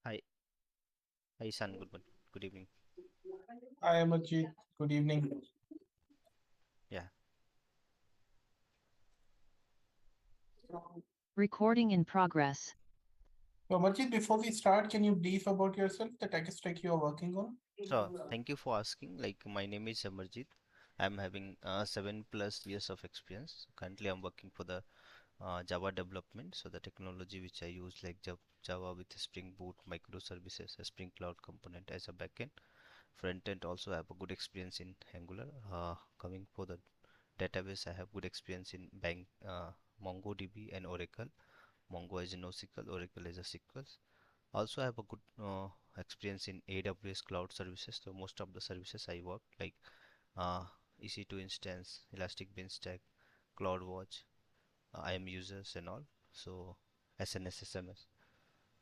Hi, hi, San. Good evening. I am Ajit. Good evening. Yeah. Recording in progress. So, Ajit, before we start, can you brief about yourself, the tech stack you are working on? So, thank you for asking. Like, my name is Amarjit. I'm having 7+ years of experience. Currently, I'm working for the Java development. So, the technology which I use, like Java with Spring Boot, microservices, a Spring Cloud component as a backend. Front end also I have a good experience in Angular. Coming for the database, I have good experience in MongoDB and Oracle. Mongo is a NoSQL, Oracle is a SQL. Also, I have a good experience in AWS cloud services. So most of the services I work like uh, EC2 instance, Elastic Beanstalk, CloudWatch, IAM users and all. So SNS, SMS,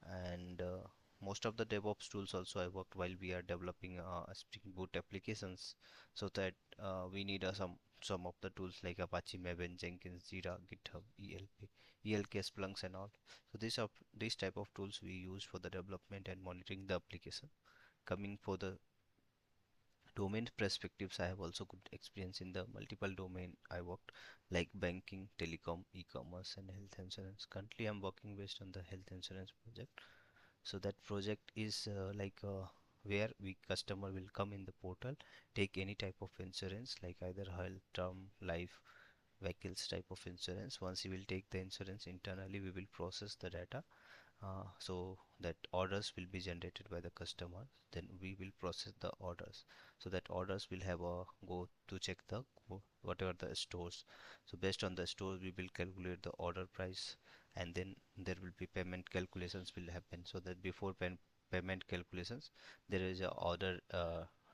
and most of the DevOps tools also I worked while we are developing Spring Boot applications. So that we need some of the tools like Apache, Maven, Jenkins, Jira, GitHub, ELK, Splunks and all. So these type of tools we use for the development and monitoring the application. Coming for the domain perspectives, I have also good experience in the multiple domain I worked like banking, telecom, e-commerce and health insurance. Currently I'm working based on the health insurance project. So that project is where we customer will come in the portal, take any type of insurance like either health, term, life, vehicles type of insurance. Once he will take the insurance internally, we will process the data, so that orders will be generated by the customer. Then we will process the orders, so that orders will have a go to check the whatever the stores. So based on the stores we will calculate the order price, and then there will be payment calculations will happen. So that before payment calculations there is a order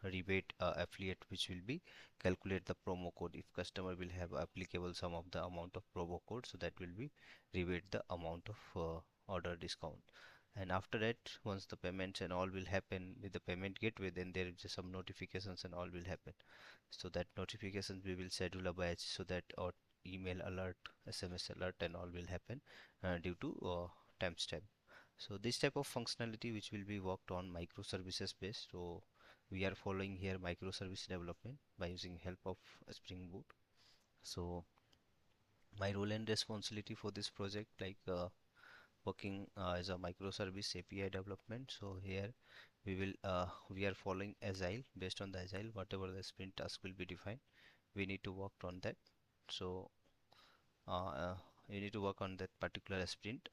rebate affiliate which will be calculate the promo code. If customer will have applicable some of the amount of promo code, so that will be rebate the amount of order discount. And after that, once the payments and all will happen with the payment gateway, then there is some notifications and all will happen. So that notifications we will schedule a batch, so that our email alert, SMS alert and all will happen due to timestamp. So this type of functionality which will be worked on microservices based. So we are following here microservice development by using help of Spring Boot. So my role and responsibility for this project, like working as a microservice API development. So here we are following agile. Based on the agile, whatever the sprint task will be defined, we need to work on that. So uh, uh, we need to work on that particular sprint.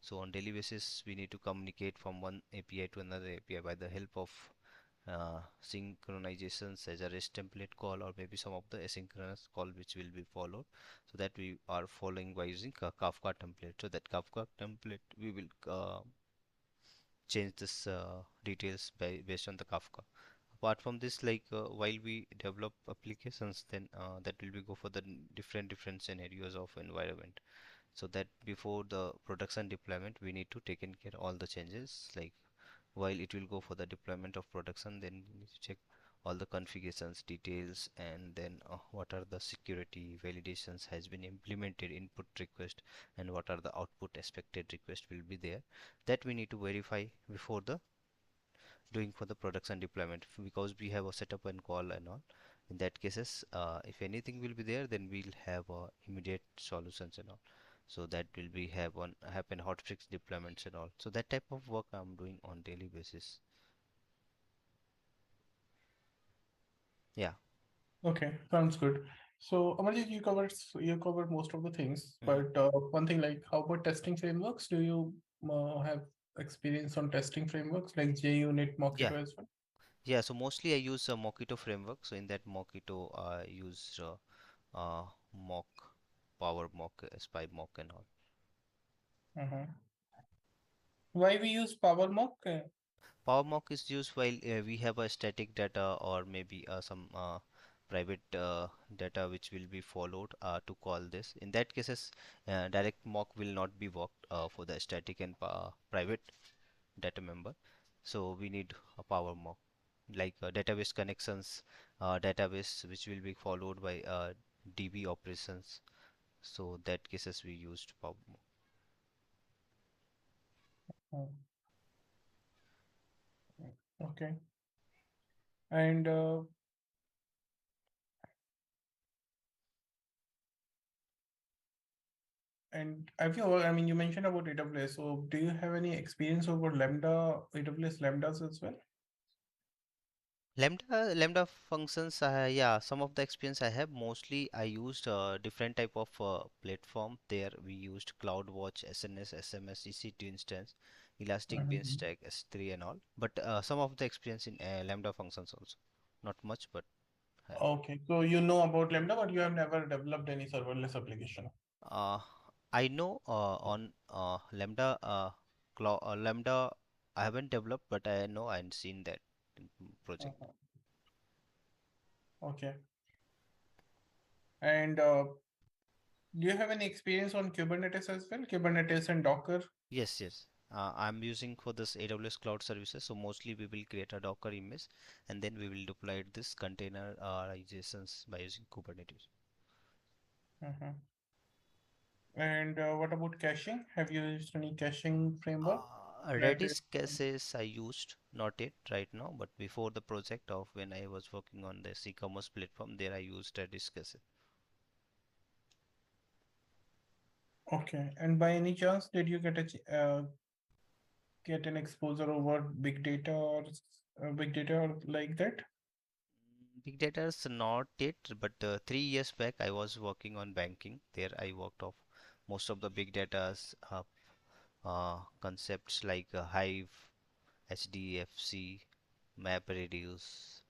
So on daily basis, we need to communicate from one API to another API by the help of synchronizations as a REST template call, or maybe some of the asynchronous call which will be followed. So that we are following by using Kafka template. So that Kafka template we will change this details based on the Kafka. Apart from this, like while we develop applications, then that will be go for the different scenarios of environment. So that before the production deployment, we need to take in care all the changes. Like while it will go for the deployment of production, then we need to check all the configurations details, and then what are the security validations has been implemented, input request, and what are the output expected request will be there, that we need to verify before the doing for the production deployment, because we have a setup and call and all. In that cases, if anything will be there, then we'll have immediate solutions and all. So that will be have on happen hotfix deployments and all. So that type of work I'm doing on daily basis. Yeah. Okay, sounds good. So, Amarjit, you covered most of the things, Hmm. but one thing, like, how about testing frameworks? Do you have experience on testing frameworks like JUnit, Yeah. Mockito as well? Yeah. So mostly I use a Mockito framework. So in that Mockito, I use Mock, Power Mock, Spy Mock, and all. Uh-huh. Why we use PowerMock? PowerMock is used while we have a static data, or maybe some private data which will be followed to call this. In that cases, direct mock will not be worked for the static and private data member. So we need a PowerMock, like database connections, database which will be followed by DB operations. So that cases we used PowerMock. Uh, Okay. And have you, I mean, you mentioned about AWS. So do you have any experience over Lambda, AWS Lambdas as well? Lambda functions, yeah, some of the experience I have. Mostly I used different type of platform. There we used CloudWatch, SNS, SMS, EC2 instance, Elastic Mhm. Beanstalk, S3 and all. But some of the experience in Lambda functions also. Not much, but have. Okay, so you know about Lambda, but you have never developed any serverless application. Uh, I know on Lambda I haven't developed, but I know and seen that project. Mhm. Okay. And do you have any experience on Kubernetes as well? Kubernetes and Docker? Yes, yes. I'm using for this AWS cloud services. So mostly we will create a Docker image and then we will deploy this containerizations by using Kubernetes. Mhm. And what about caching? Have you used any caching framework that is? Redis cases I used, not it right now, but before the project of when I was working on this e-commerce platform, there I used Redis cases. Okay. And by any chance, did you get an exposure over big data or like that? Big data is not it, but 3 years back I was working on banking. There I worked off most of the big data's concepts like Hive, HDFC, map reduce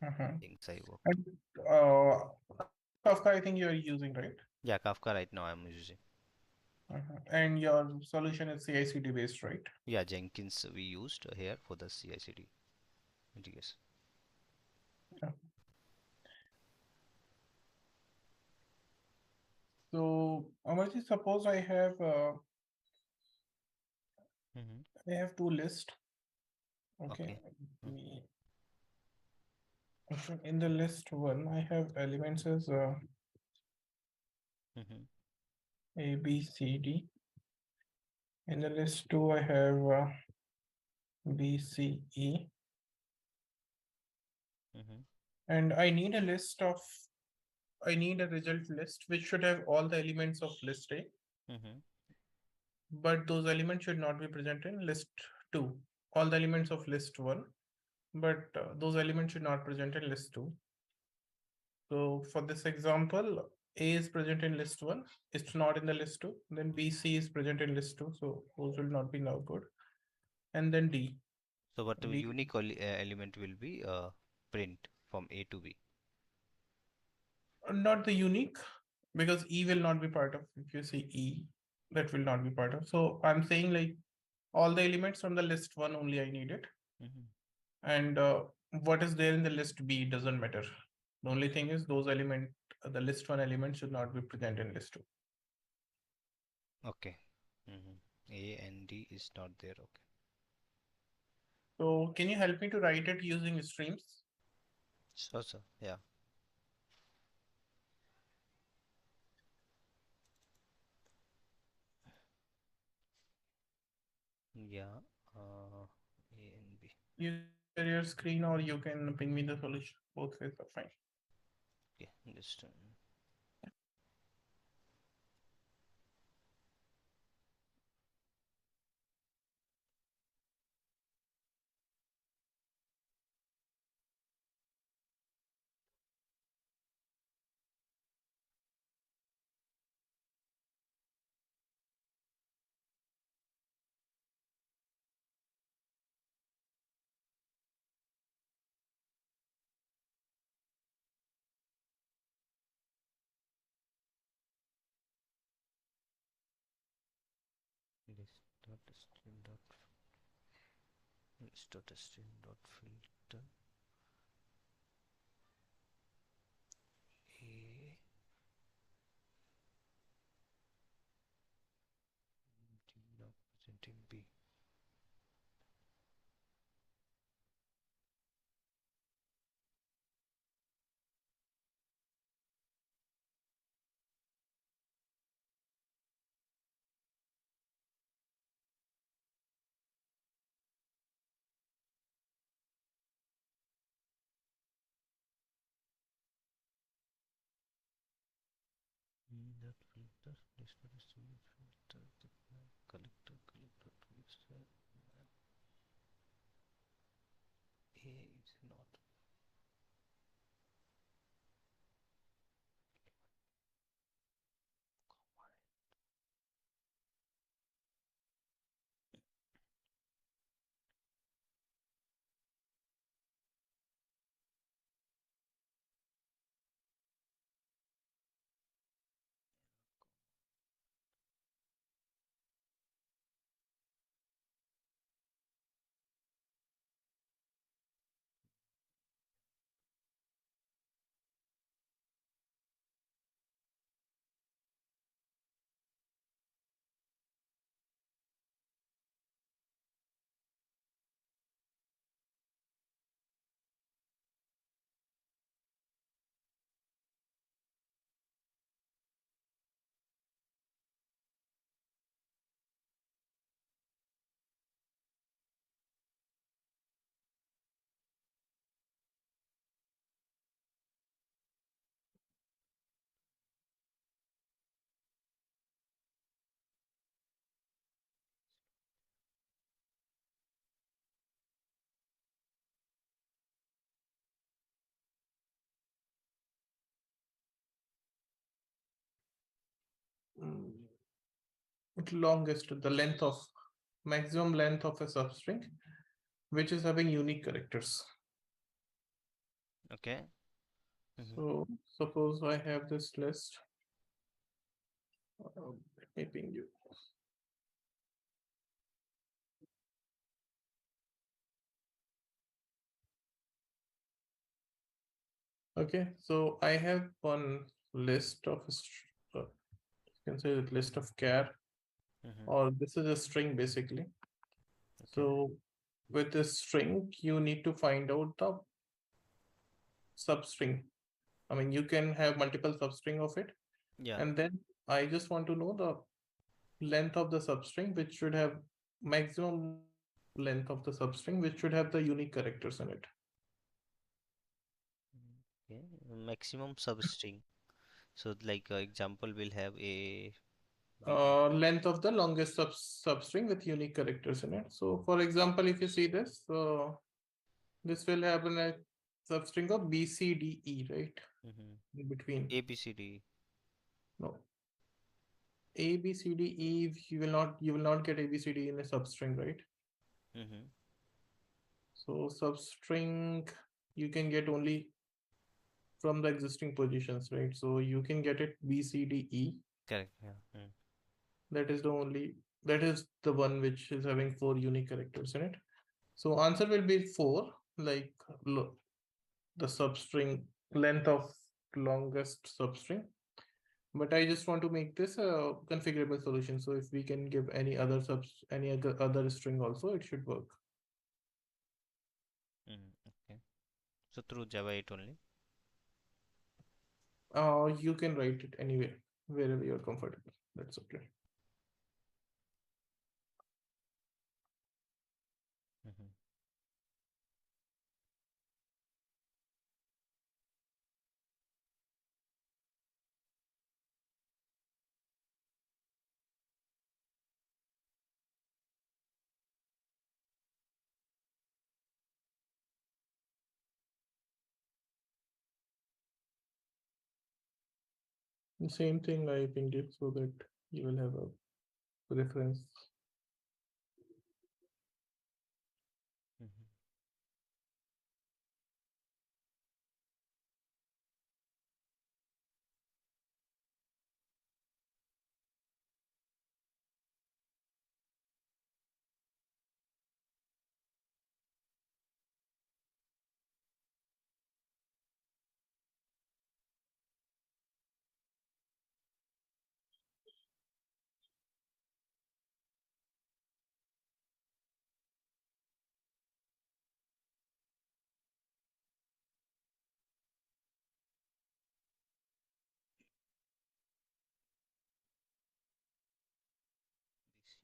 Mhm. things I worked. And uh, Kafka, I think you are using, right? Yeah, Kafka right now I'm using. And your solution is CI/CD based, right? Yeah, Jenkins we used here for the CI/CD integration. Yeah. So, Amarji, suppose Mm-hmm. I have two lists. Okay. Okay. Mm-hmm. In the list one, I have elements as Mm-hmm. A, B, C, D. In the list two, I have B, C, E. Mm-hmm. And I need a result list which should have all the elements of list A, Mm-hmm. but those elements should not be present in list two. All the elements of list one, but those elements should not present in list two. So for this example, A is present in list one, it's not in the list two. Then B, C is present in list two, so those will not be now good. And then D. So what the D, unique element will be print from A to B. not the unique, because E will not be part of, if you see E, that will not be part of. So I'm saying like all the elements from the list one only I need it. Mm-hmm. And what is there in the list B doesn't matter. The only thing is the list one element should not be present in list two. Okay. Mm-hmm. A and D is not there. Okay. So can you help me to write it using streams? So yeah. Yeah. A and B. You share your screen or you can ping me the solution. Both ways are fine. Okay. Just list dot stream dot list dot stream dot filter A D not presenting B. filter, distribution filter, collector, filter. A is not. Mm, Longest, the length of maximum length of a substring, which is having unique characters. Okay. Mm-hmm. So suppose I have this list. Let me ping you. Okay, so I have one list of you can say the list of char, Mm-hmm. or this is a string basically. Okay. So with this string, you need to find out the substring. I mean, you can have multiple substring of it, Yeah. and then I just want to know the length of the substring, which should have maximum length of the substring, which should have the unique characters in it. Okay. Maximum substring. So, like example, we'll have A, B. Length of the longest substring with unique characters in it. So, for example, if you see this, this will have a substring of B, C, D, E, right? Mm-hmm. In between. A, B, C, D. No, A, B, C, D, E. You will not get A, B, C, D in a substring, right? Mm-hmm. So substring you can get only from the existing positions, right? So you can get it B, C, D, E. Correct. Yeah. Mm. That is the one which is having 4 unique characters in it. So answer will be 4, like the substring length of longest substring. But I just want to make this a configurable solution. So if we can give any other string also, it should work. Mm. Okay. So through Java 8 only. You can write it anyway, wherever you're comfortable. That's okay. Mm-hmm. The same thing I pinged it so that you will have a reference. Mm-hmm.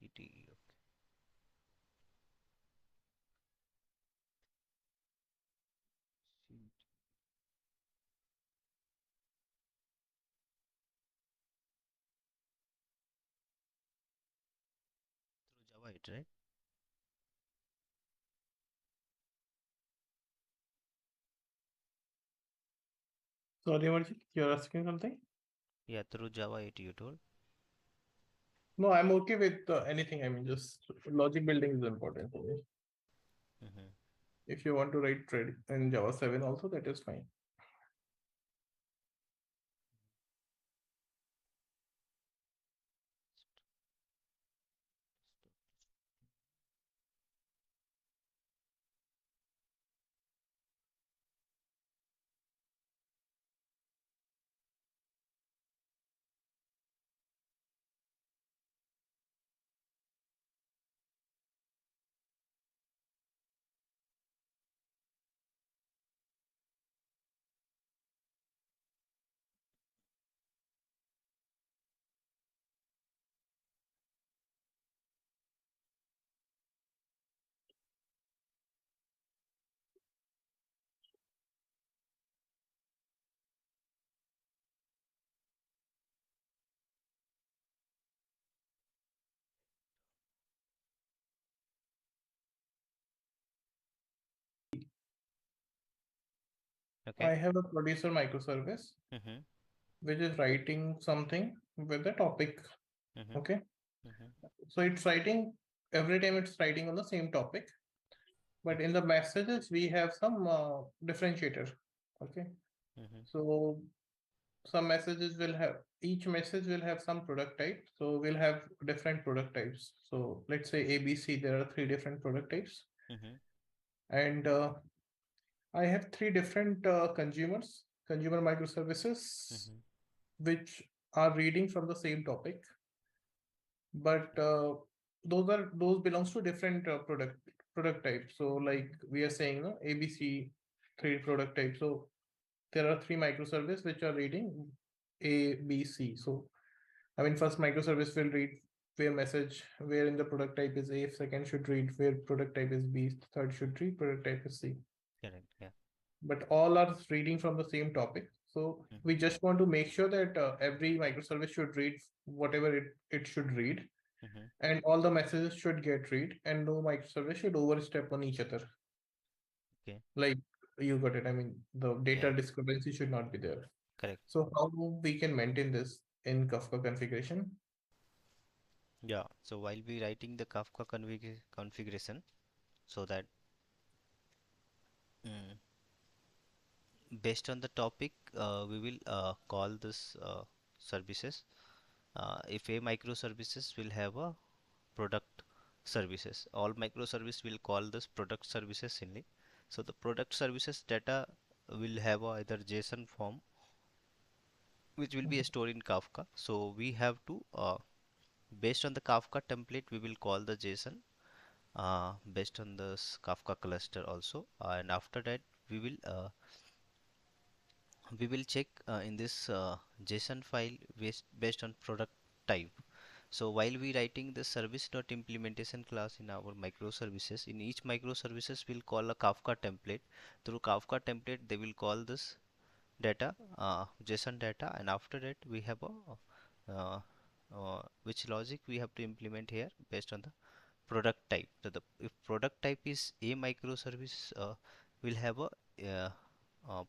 B, C, D, E. Okay. C, D. it, right? Sorry, Amarjit, you're asking something? Yeah, through Java 8 you told. No, I'm okay with anything. I mean, just logic building is important for me. Mm-hmm. If you want to write thread in Java 7 also, that is fine. I Okay. have a producer microservice Mm-hmm. which is writing something with the topic. Mm-hmm. Okay. Mm-hmm. So it's writing every time it's writing on the same topic. But in the messages, we have some differentiator. Okay. Mm-hmm. So some messages will have, each message will have some product type. So we'll have different product types. So let's say ABC, there are three different product types. Mm-hmm. And I have three different consumer microservices, Mm-hmm. which are reading from the same topic, but those belongs to different product types. So like we are saying, no, ABC three product types. So there are three microservices which are reading A, B, C. So I mean, first microservice will read where message where in the product type is A, second should read where product type is B, third should read product type is C. Correct. Yeah. But all are reading from the same topic. So we Mm-hmm. just want to make sure that every microservice should read whatever it should read, Mm-hmm. and all the messages should get read, and no microservice should overstep on each other. Okay. Like you got it. I mean, the Yeah. data discrepancy should not be there. Correct. So how we can maintain this in Kafka configuration? Yeah. So while we writing the Kafka configuration, so that mm, based on the topic, we will call this services. If a microservices will have a product services, all microservice will call this product services only. So the product services data will have either JSON form which will be Mhm, stored in Kafka. So we have to based on the Kafka template we will call the JSON based on this Kafka cluster also, and after that we will check in this JSON file based on product type. So while we writing the service dot implementation class in our microservices, in each microservices we'll call a Kafka template. Through Kafka template they will call this data, JSON data, and after that we have a which logic we have to implement here based on the product type. So the if product type is a microservice, will have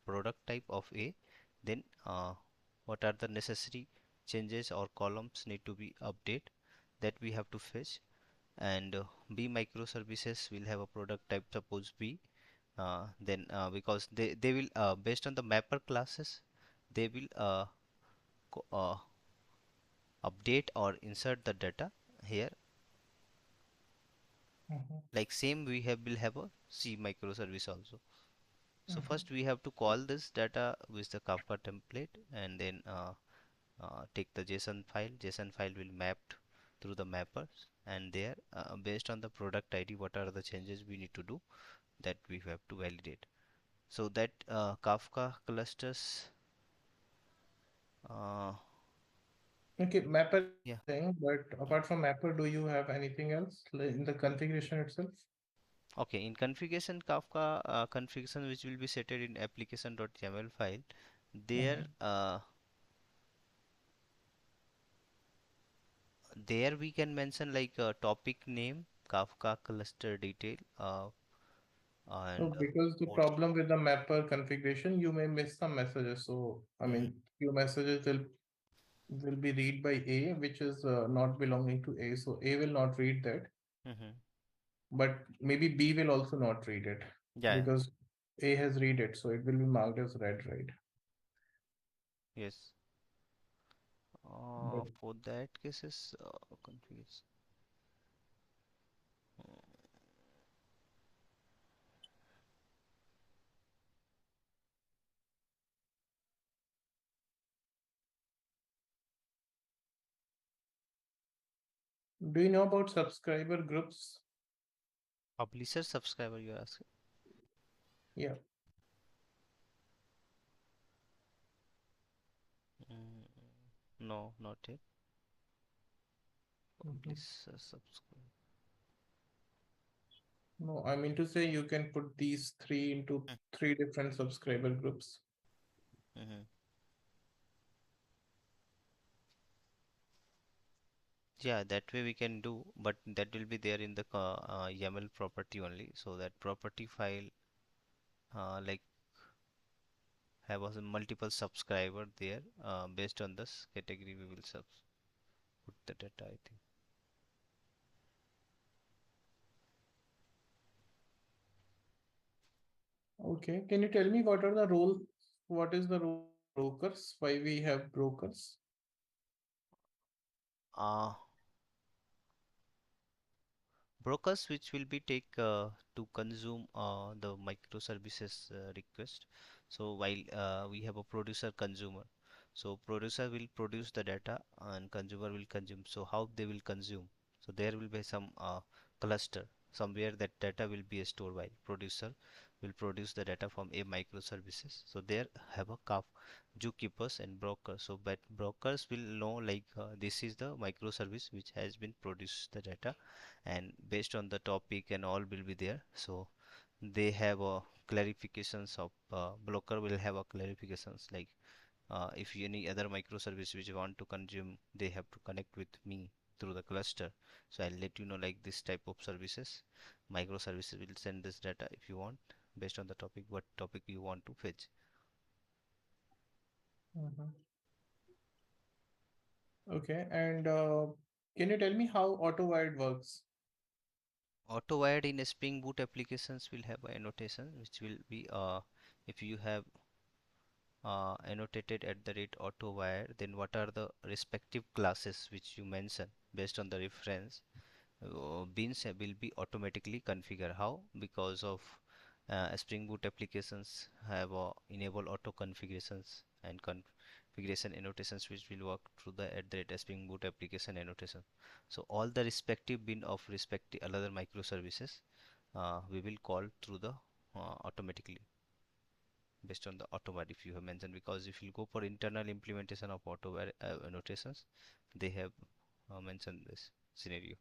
product type of A, then what are the necessary changes or columns need to be update that we have to fetch, and B microservices will have a product type suppose B, then because they will based on the mapper classes they will co- uh, update or insert the data here. mhm, Like same we have will have a C microservice also. So mhm. first we have to call this data with the Kafka template, and then take the JSON file. JSON file will mapped through the mappers, and there based on the product ID what are the changes we need to do that we have to validate. So that Kafka clusters, uh, Okay, mapper is yeah. one thing, but apart from mapper, do you have anything else in the configuration itself? Okay, in configuration Kafka configuration which will be set in application.yaml file, there Mhm, there we can mention like a topic name, Kafka cluster detail No, and because the what? problem with the mapper configuration, you may miss some messages. So, I Mm-hmm, mean, few messages will be read by A, which is not belonging to A. So A will not read that, mm-hmm. but maybe B will also not read it Yeah, yeah, because A has read it. So it will be marked as read, right? yes. But For that cases, configuration. do you know about subscriber groups? Publisher subscriber, you're asking? Yeah. Mm, no, not yet. Mhm. Publisher subscriber. No, I mean to say you can put these three into three different subscriber groups. Mm-hmm. Yeah, that way we can do, but that will be there in the YAML property only. So that property file, like have a multiple subscriber there. Based on this category, we will put the data, I think. Okay. Can you tell me what are the role? What is the role of brokers? Why we have brokers? Uh, Brokers which will be take to consume the microservices request. So while we have a producer consumer, so producer will produce the data and consumer will consume. So how they will consume? So there will be some cluster somewhere that data will be stored while producer will produce the data from a microservices. So there have a zookeepers and brokers. So but brokers will know like this is the microservice which has been produced the data, and based on the topic and all will be there. So they have a clarifications of blocker will have a clarifications like if any other microservice which you want to consume, they have to connect with me through the cluster. So I'll let you know like this type of services. Microservices will send this data if you want based on the topic, what topic you want to fetch. Mhm. Okay. And can you tell me how AutoWired works? Auto-wired in Spring Boot applications will have a annotation which will be if you have annotated at the rate AutoWire, then what are the respective classes which you mention based on the reference? Beans will be automatically configured. How? Because of Spring Boot applications have enable auto configurations and configuration annotations which will work through the at the rate Spring Boot application annotation. So all the respective bin of respective other microservices we will call through the automatically based on the AutoWire if you have mentioned, because if you go for internal implementation of AutoWire annotations, they have mentioned this scenario.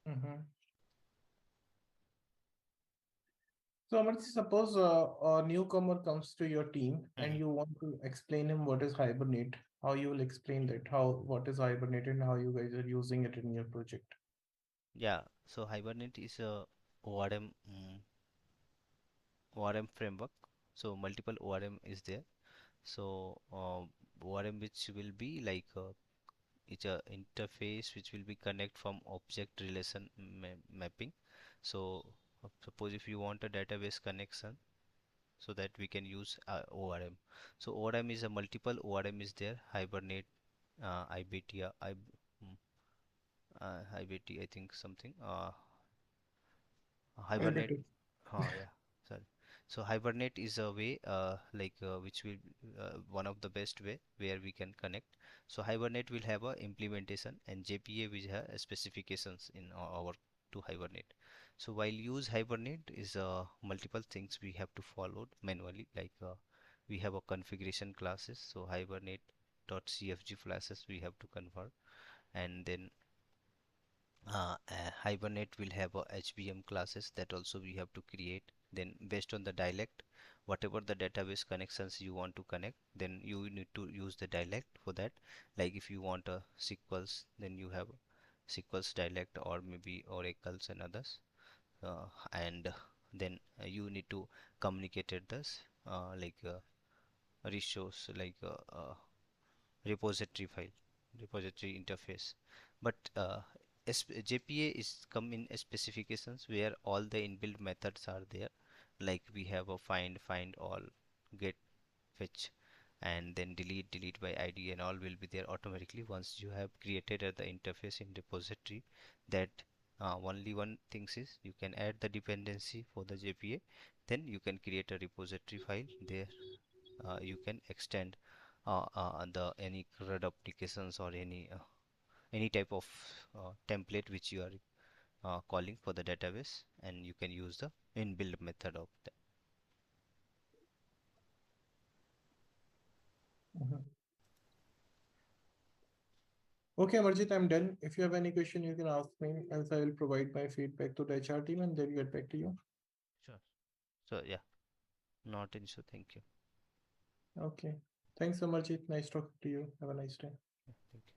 Mhm. So, Amartya, suppose a newcomer comes to your team and Mhm. you want to explain him what is Hibernate, how you will explain that, how what is Hibernate and how you guys are using it in your project. Yeah, so Hibernate is a ORM ORM framework. So multiple ORM is there. So ORM which will be like it's a interface which will be connect from object relation mapping. So suppose if you want a database connection, so that we can use ORM. So ORM is a multiple ORM is there. Hibernate, IBT, mm, IBT, I think something. Hibernate. Edited. Yeah, sorry. So Hibernate is a way like which will one of the best way where we can connect. So Hibernate will have a implementation and JPA will have specifications in our to Hibernate. So while use Hibernate is multiple things we have to follow manually, like we have a configuration classes. So Hibernate.cfg classes we have to convert, and then Hibernate will have a HBM classes that also we have to create. Then based on the dialect, whatever the database connections you want to connect, then you need to use the dialect for that. Like if you want a SQLs, then you have SQLs dialect, or maybe Oracles and others. And then you need to communicate it this like resource, like repository file, repository interface. But JPA is come in specifications where all the inbuilt methods are there. Like we have a find all, get, fetch, and then delete by ID, and all will be there automatically once you have created the interface in repository. That only one thing is you can add the dependency for the JPA, then you can create a repository file there. You can extend the any CRUD applications or any type of template which you are calling for the database, and you can use the inbuilt method of that. Mhm. Okay, Amarjit, I'm done. If you have any question, you can ask me, else I will provide my feedback to the HR team and they'll get back to you. Sure. So yeah, not an issue. Thank you. Okay. Thanks, Amarjit. Nice talking to you. Have a nice day. Yeah, thank you.